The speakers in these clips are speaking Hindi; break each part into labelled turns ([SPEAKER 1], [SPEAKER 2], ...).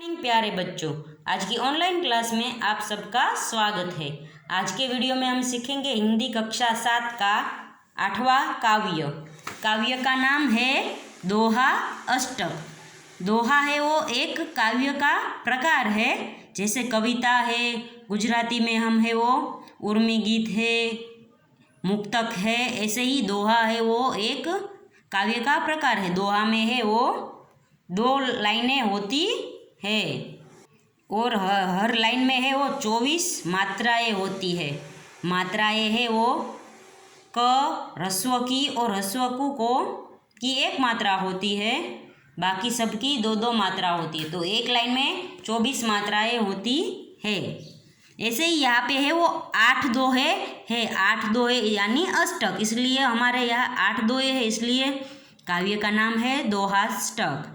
[SPEAKER 1] प्यारे बच्चों, आज की ऑनलाइन क्लास में आप सबका स्वागत है। आज के वीडियो में हम सीखेंगे हिंदी कक्षा 7 का 8वां काव्य। काव्य का नाम है दोहा अष्टक। दोहा है वो एक काव्य का प्रकार है, जैसे कविता है, गुजराती में हम है वो उर्मी गीत है, मुक्तक है, ऐसे ही दोहा है वो एक काव्य का प्रकार है। दोहा में है वो 2 लाइनें होती है और हर लाइन में है वो 24 मात्राएं होती है। मात्राएं है वो क ह्रस्व की और ह्रस्व को की एक मात्रा होती है, बाकी सबकी 2-2 मात्रा होती है। तो एक लाइन में 24 मात्राएं होती है। ऐसे ही यहाँ पे है वो 8 दोहे है 8 दोहे यानी अष्टक, इसलिए हमारे यहाँ 8 दोहे है, इसलिए काव्य का नाम है दोहाष्टक।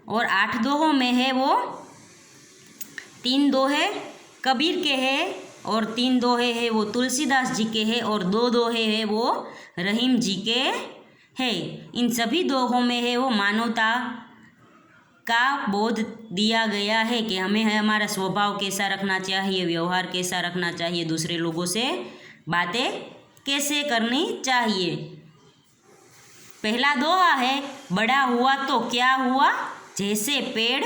[SPEAKER 1] और 8 दोहों में है वो 3 दोहे कबीर के हैं और 3 दोहे है वो तुलसीदास जी के हैं और 2 दोहे है वो रहीम जी के हैं। इन सभी दोहों में है वो मानवता का बोध दिया गया है कि हमें हमारा स्वभाव कैसा रखना चाहिए, व्यवहार कैसा रखना चाहिए, दूसरे लोगों से बातें कैसे करनी चाहिए। पहला दोहा है, बड़ा हुआ तो क्या हुआ, जैसे पेड़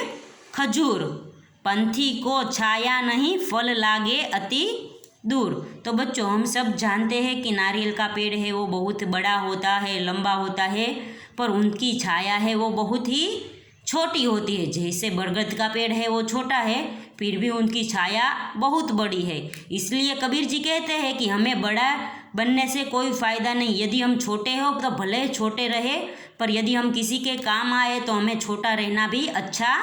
[SPEAKER 1] खजूर, पंथी को छाया नहीं, फल लागे अति दूर। तो बच्चों, हम सब जानते हैं कि नारियल का पेड़ है वो बहुत बड़ा होता है, लंबा होता है, पर उनकी छाया है वो बहुत ही छोटी होती है। जैसे बरगद का पेड़ है वो छोटा है, फिर भी उनकी छाया बहुत बड़ी है। इसलिए कबीर जी कहते हैं कि हमें बड़ा बनने से कोई फ़ायदा नहीं। यदि हम छोटे हो तो भले छोटे रहे, पर यदि हम किसी के काम आए तो हमें छोटा रहना भी अच्छा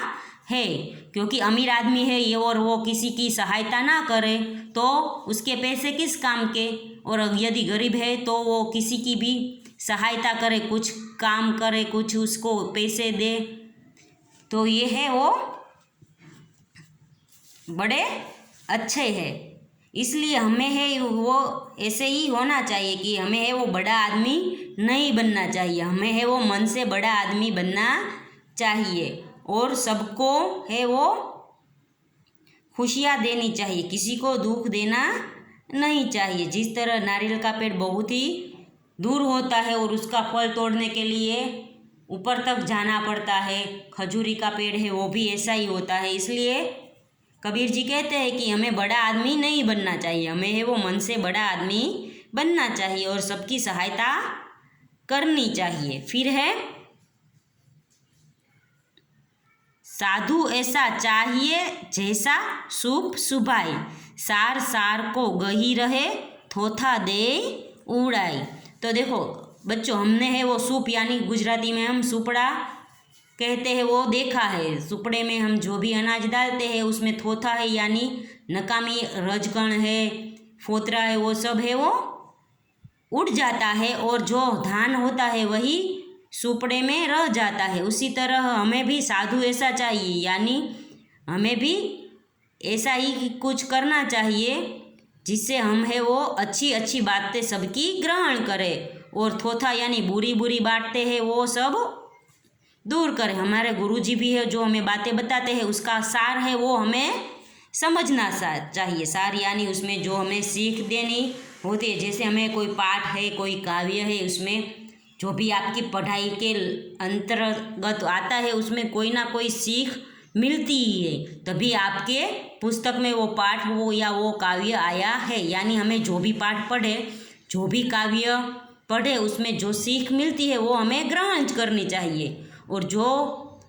[SPEAKER 1] है। क्योंकि अमीर आदमी है ये और वो किसी की सहायता ना करे तो उसके पैसे किस काम के, और यदि गरीब है तो वो किसी की भी सहायता करे, कुछ काम करे, कुछ उसको पैसे दे, तो ये है वो बड़े अच्छे हैं। इसलिए हमें है वो ऐसे ही होना चाहिए कि हमें है वो बड़ा आदमी नहीं बनना चाहिए, हमें है वो मन से बड़ा आदमी बनना चाहिए और सबको है वो खुशियाँ देनी चाहिए, किसी को दुख देना नहीं चाहिए। जिस तरह नारियल का पेड़ बहुत ही दूर होता है और उसका फल तोड़ने के लिए ऊपर तक जाना पड़ता है, खजूरी का पेड़ है वो भी ऐसा ही होता है। इसलिए कबीर जी कहते हैं कि हमें बड़ा आदमी नहीं बनना चाहिए, हमें है वो मन से बड़ा आदमी बनना चाहिए और सबकी सहायता करनी चाहिए। फिर है, साधु ऐसा चाहिए जैसा सूप सुभाई, सार सार को गही रहे, थोथा दे उड़ाई। तो देखो बच्चों, हमने है वो सूप यानी गुजराती में हम सुपड़ा कहते हैं वो देखा है। सुपड़े में हम जो भी अनाज डालते हैं उसमें थोथा है यानी नकामी रजकण है, फोतरा है, वो सब है वो उड़ जाता है और जो धान होता है वही सुपड़े में रह जाता है। उसी तरह हमें भी साधु ऐसा चाहिए, यानी हमें भी ऐसा ही कुछ करना चाहिए जिससे हम है वो अच्छी अच्छी बातें सबकी ग्रहण करें और थोथा यानी बुरी बुरी बातें हैं वो सब दूर करें। हमारे गुरुजी भी है जो हमें बातें बताते हैं, उसका सार है वो हमें समझना चाहिए। सार यानी उसमें जो हमें सीख देनी होती है, जैसे हमें कोई पाठ है, कोई काव्य है, उसमें जो भी आपकी पढ़ाई के अंतर्गत आता है उसमें कोई ना कोई सीख मिलती ही है, तभी आपके पुस्तक में वो पाठ वो या वो काव्य आया है। यानी हमें जो भी पाठ पढ़े, जो भी काव्य पढ़े, उसमें जो सीख मिलती है वो हमें ग्रहण करनी चाहिए और जो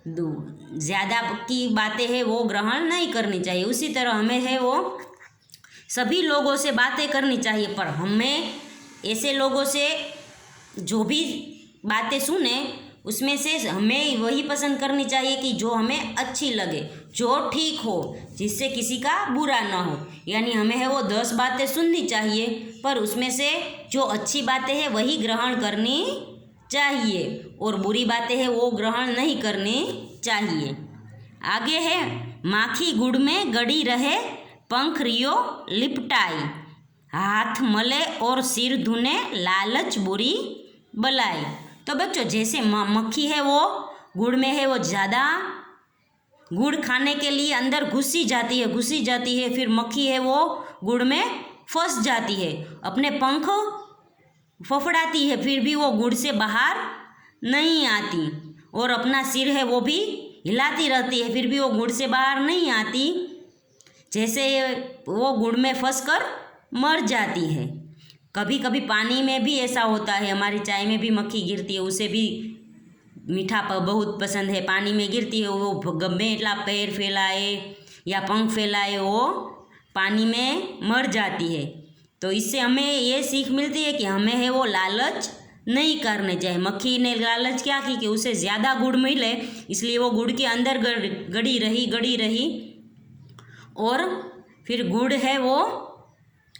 [SPEAKER 1] ज़्यादा की बातें हैं वो ग्रहण नहीं करनी चाहिए। उसी तरह हमें है वो सभी लोगों से बातें करनी चाहिए, पर हमें ऐसे लोगों से जो भी बातें सुने उसमें से हमें वही पसंद करनी चाहिए कि जो हमें अच्छी लगे, जो ठीक हो, जिससे किसी का बुरा ना हो। यानी हमें है वो 10 बातें सुननी चाहिए, पर उसमें से जो अच्छी बातें हैं वही ग्रहण करनी चाहिए और बुरी बातें हैं वो ग्रहण नहीं करनी चाहिए। आगे है, माखी गुड़ में गड़ी रहे, पंख रियो लिपटाई, हाथ मले और सिर धुने, लालच बुरी बलाई। तो बच्चों, जैसे मक्खी है वो गुड़ में है वो ज़्यादा गुड़ खाने के लिए अंदर घुसी जाती है, फिर मक्खी है वो गुड़ में फंस जाती है, अपने पंख फफड़ाती है, फिर भी वो गुड़ से बाहर नहीं आती, और अपना सिर है वो भी हिलाती रहती है, फिर भी वो गुड़ से बाहर नहीं आती, जैसे वो गुड़ में फंसकर मर जाती है। कभी कभी पानी में भी ऐसा होता है, हमारी चाय में भी मक्खी गिरती है, उसे भी मीठा बहुत पसंद है, पानी में गिरती है, वो गमे એટલા पैर फैलाए या पंख फैलाए वो पानी में मर जाती है। तो इससे हमें ये सीख मिलती है कि हमें है वो लालच नहीं करने चाहिए। मक्खी ने लालच क्या की कि उसे ज़्यादा गुड़ मिले, इसलिए वो गुड़ के अंदर गड़ी रही और फिर गुड़ है वो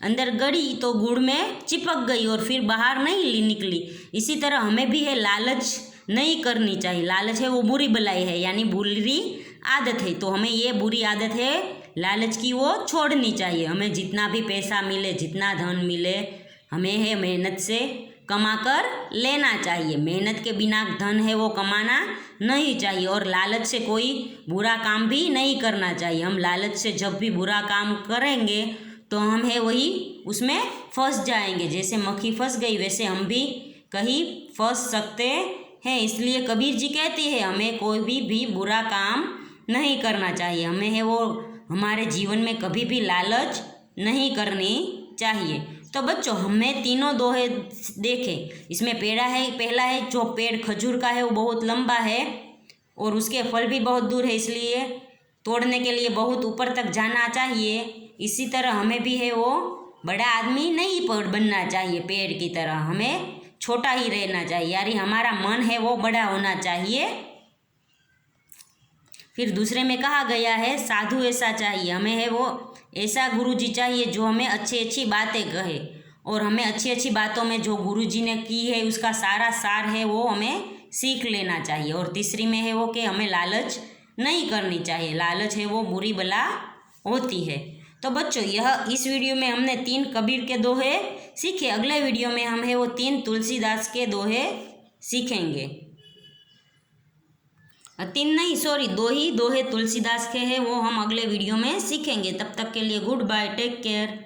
[SPEAKER 1] अंदर गड़ी तो गुड़ में चिपक गई और फिर बाहर नहीं निकली। इसी तरह हमें भी है लालच नहीं करनी चाहिए। लालच है वो बुरी बलाई है, यानी बुरी आदत है, तो हमें ये बुरी आदत है लालच की वो छोड़नी चाहिए। हमें जितना भी पैसा मिले, जितना धन मिले, हमें है मेहनत से कमा कर लेना चाहिए। मेहनत के बिना धन है वो कमाना नहीं चाहिए, और लालच से कोई बुरा काम भी नहीं करना चाहिए। हम लालच से जब भी बुरा काम करेंगे तो हम है वही उसमें फंस जाएंगे। जैसे मक्खी फंस गई वैसे हम भी कहीं फंस सकते हैं। इसलिए कबीर जी कहते हैं हमें कोई भी बुरा काम नहीं करना चाहिए। हमें है वो हमारे जीवन में कभी भी लालच नहीं करनी चाहिए। तो बच्चों, हमें तीनों दोहे देखें। इसमें पहला है जो पेड़ खजूर का है वो बहुत लंबा है और उसके फल भी बहुत दूर है, इसलिए तोड़ने के लिए बहुत ऊपर तक जाना चाहिए। इसी तरह हमें भी है वो बड़ा आदमी नहीं बनना चाहिए, पेड़ की तरह हमें छोटा ही रहना चाहिए, यानी हमारा मन है वो बड़ा होना चाहिए। फिर दूसरे में कहा गया है साधु ऐसा चाहिए, हमें है वो ऐसा गुरुजी चाहिए जो हमें अच्छी बातें कहे, और हमें अच्छी बातों में जो गुरुजी ने की है उसका सारा सार है वो हमें सीख लेना चाहिए। और तीसरी में है वो कि हमें लालच नहीं करनी चाहिए, लालच है वो बुरी बला होती है। तो बच्चों, यह इस वीडियो में हमने 3 कबीर के दोहे सीखे। अगले वीडियो में हम है वो 3 तुलसीदास के दोहे सीखेंगे। 3 नहीं, सॉरी, 2 ही दोहे तुलसीदास के हैं, वो हम अगले वीडियो में सीखेंगे। तब तक के लिए गुड बाय, टेक केयर।